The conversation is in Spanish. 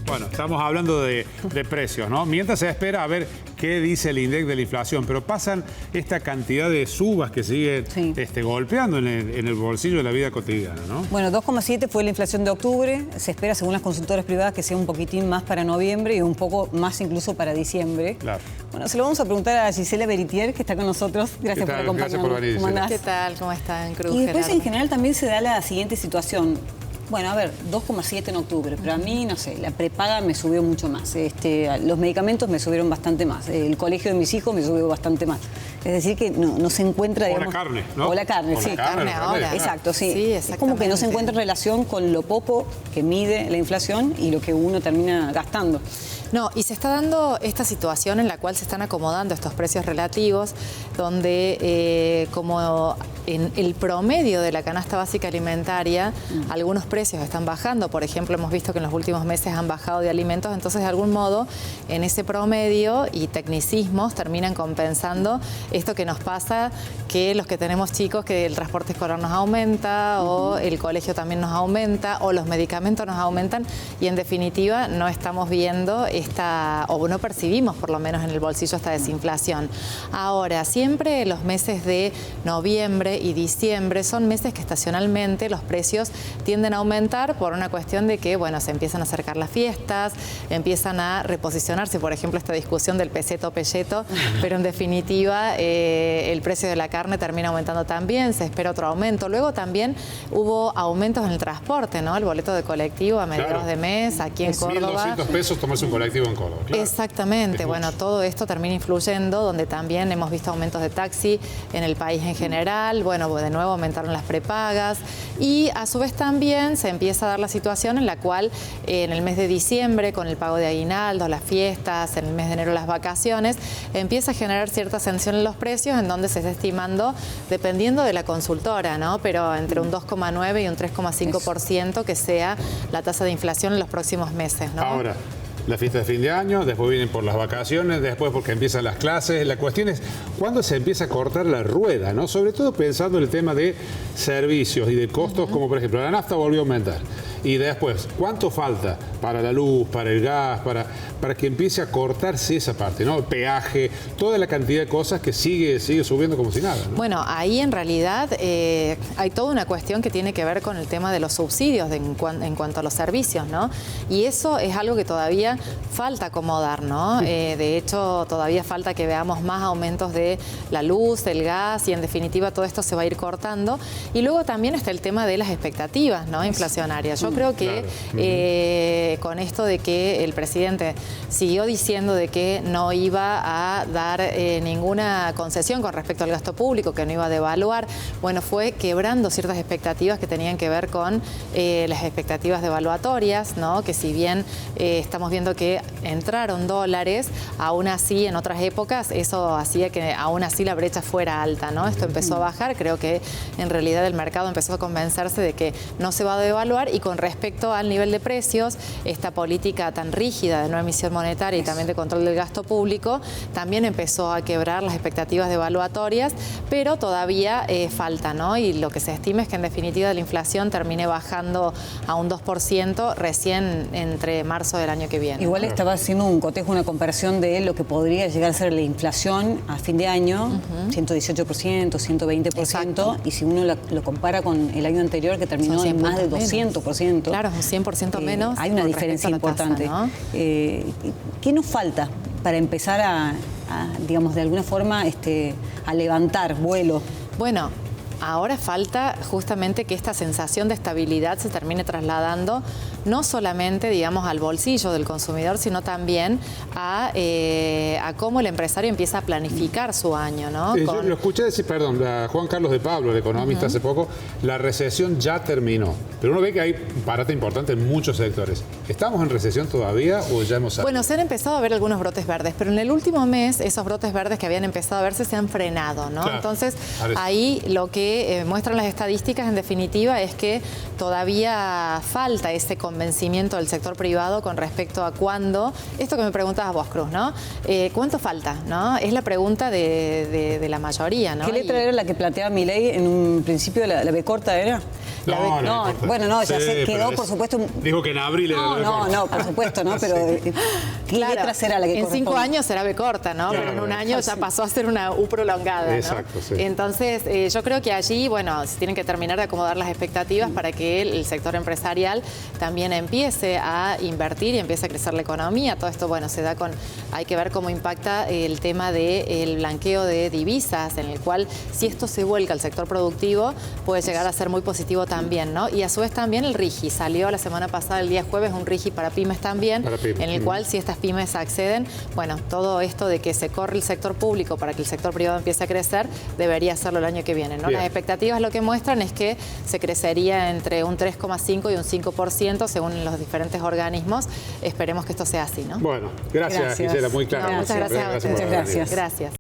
Bueno, estamos hablando de precios, ¿no? Mientras se espera a ver qué dice el INDEC de la inflación, pero pasan esta cantidad de subas que siguen golpeando en el bolsillo de la vida cotidiana, ¿no? Bueno, 2,7 fue la inflación de octubre. Se espera, según las consultoras privadas, que sea un poquitín más para noviembre y un poco más incluso para diciembre. Claro. Bueno, se lo vamos a preguntar a Gisela Beritier, que está con nosotros. Gracias por acompañarnos. Gracias por venir, ¿Cómo andás? ¿Qué tal? ¿Cómo están, Cruz? Y después, Gerardo? en general, también se da la siguiente situación. Bueno, a ver, 2,7 en octubre, pero a mí, no sé, la prepaga me subió mucho más. Los medicamentos me subieron bastante más. El colegio de mis hijos me subió bastante más. Es decir, que no se encuentra, digamos... O la carne, ¿no? O la carne, sí. Carne ahora. Exacto, sí. Sí, es como que no se encuentra relación con lo poco que mide la inflación y lo que uno termina gastando. No, y se está dando esta situación en la cual se están acomodando estos precios relativos, donde como en el promedio de la canasta básica alimentaria, algunos precios están bajando. Por ejemplo, hemos visto que en los últimos meses han bajado de alimentos, entonces de algún modo en ese promedio y tecnicismos terminan compensando esto que nos pasa, que los que tenemos chicos, que el transporte escolar nos aumenta, o el colegio también nos aumenta, o los medicamentos nos aumentan, y en definitiva no estamos viendo o no percibimos por lo menos en el bolsillo esta desinflación. Ahora, siempre los meses de noviembre y diciembre son meses que estacionalmente los precios tienden a aumentar por una cuestión de que, bueno, se empiezan a acercar las fiestas, empiezan a reposicionarse, por ejemplo, esta discusión del peseto, pero en definitiva el precio de la carne termina aumentando también, se espera otro aumento. Luego también hubo aumentos en el transporte, ¿no? El boleto de colectivo a mediados de mes, aquí en Córdoba. 1.200 pesos tomarse un colectivo en Córdoba. Claro. Exactamente, bueno, todo esto termina influyendo, donde también hemos visto aumentos de taxi en el país en general. Bueno, de nuevo aumentaron las prepagas y a su vez también se empieza a dar la situación en la cual en el mes de diciembre, con el pago de aguinaldo, las fiestas, en el mes de enero las vacaciones, empieza a generar cierta ascensión en los precios, en donde se está estimando, dependiendo de la consultora, ¿no? Pero entre un 2,9 y un 3,5% que sea la tasa de inflación en los próximos meses, ¿no? Ahora, la fiesta de fin de año, después vienen por las vacaciones, después porque empiezan las clases. La cuestión es cuándo se empieza a cortar la rueda, ¿no? Sobre todo pensando en el tema de servicios y de costos, como por ejemplo la nafta volvió a aumentar. Y después, ¿cuánto falta para la luz, para el gas, para que empiece a cortarse esa parte, ¿no? El peaje, toda la cantidad de cosas que sigue subiendo como si nada, ¿no? Bueno, ahí en realidad hay toda una cuestión que tiene que ver con el tema de los subsidios en cuanto a los servicios, ¿no? Y eso es algo que todavía falta acomodar, ¿no? De hecho, todavía falta que veamos más aumentos de la luz, del gas, y en definitiva todo esto se va a ir cortando. Y luego también está el tema de las expectativas, ¿no? Inflacionarias. Yo creo que con esto de que el presidente siguió diciendo de que no iba a dar ninguna concesión con respecto al gasto público, que no iba a devaluar, bueno, fue quebrando ciertas expectativas que tenían que ver con las expectativas devaluatorias, ¿no? Que si bien estamos viendo que entraron dólares, aún así en otras épocas eso hacía que aún así la brecha fuera alta, ¿no? Esto empezó a bajar, creo que en realidad el mercado empezó a convencerse de que no se va a devaluar, y con respecto al nivel de precios, esta política tan rígida de no emisión monetaria y también de control del gasto público también empezó a quebrar las expectativas devaluatorias, pero todavía falta, ¿no? Y lo que se estima es que en definitiva la inflación termine bajando a un 2% recién entre marzo del año que viene. Igual estaba haciendo un cotejo, una comparación de lo que podría llegar a ser la inflación a fin de año, 118%, 120%, exacto. Y si uno lo compara con el año anterior, que terminó en más de 200%. Claro, un 100% menos. Hay una diferencia importante. Tasa, ¿no? ¿Qué nos falta para empezar a, digamos, de alguna forma a levantar vuelo? Bueno, ahora falta justamente que esta sensación de estabilidad se termine trasladando no solamente, digamos, al bolsillo del consumidor, sino también a cómo el empresario empieza a planificar su año, ¿no? Yo lo escuché decir, perdón, a Juan Carlos de Pablo, el economista, hace poco, la recesión ya terminó. Pero uno ve que hay un parate importante en muchos sectores. ¿Estamos en recesión todavía o ya hemos salido? Bueno, se han empezado a ver algunos brotes verdes, pero en el último mes esos brotes verdes que habían empezado a verse se han frenado, ¿no? Claro, entonces, ahí lo que que muestran las estadísticas, en definitiva, es que todavía falta ese convencimiento del sector privado con respecto a cuándo, esto que me preguntabas vos, Cruz, ¿no? ¿Cuánto falta? ¿No? Es la pregunta de la mayoría, ¿no? ¿Qué letra era la que planteaba Milei en un principio? ¿La B corta era? Bueno, no, ya se quedó, por supuesto. Dijo que en abril era la B corta. No, por supuesto, ¿no? Pero ¿qué letra será la que en 5 años será B corta, ¿no? Claro, pero en un año ya pasó a ser una U prolongada, ¿no? Exacto, sí. Entonces, yo creo que allí, bueno, se tienen que terminar de acomodar las expectativas para que el sector empresarial también empiece a invertir y empiece a crecer la economía. Todo esto, bueno, se da con, hay que ver cómo impacta el tema del blanqueo de divisas, en el cual, si esto se vuelca al sector productivo, puede llegar a ser muy positivo también, ¿no? Y a su vez también el RIGI, salió la semana pasada, el día jueves, un RIGI para pymes también, en el cual si estas pymes acceden, bueno, todo esto de que se corre el sector público para que el sector privado empiece a crecer, debería hacerlo el año que viene, ¿no? Bien. Las expectativas lo que muestran es que se crecería entre un 3,5 y un 5% según los diferentes organismos. Esperemos que esto sea así, ¿no? Bueno, gracias. Gisela, muy claro. No, muchas gracias a ustedes. Muchas gracias. Gracias.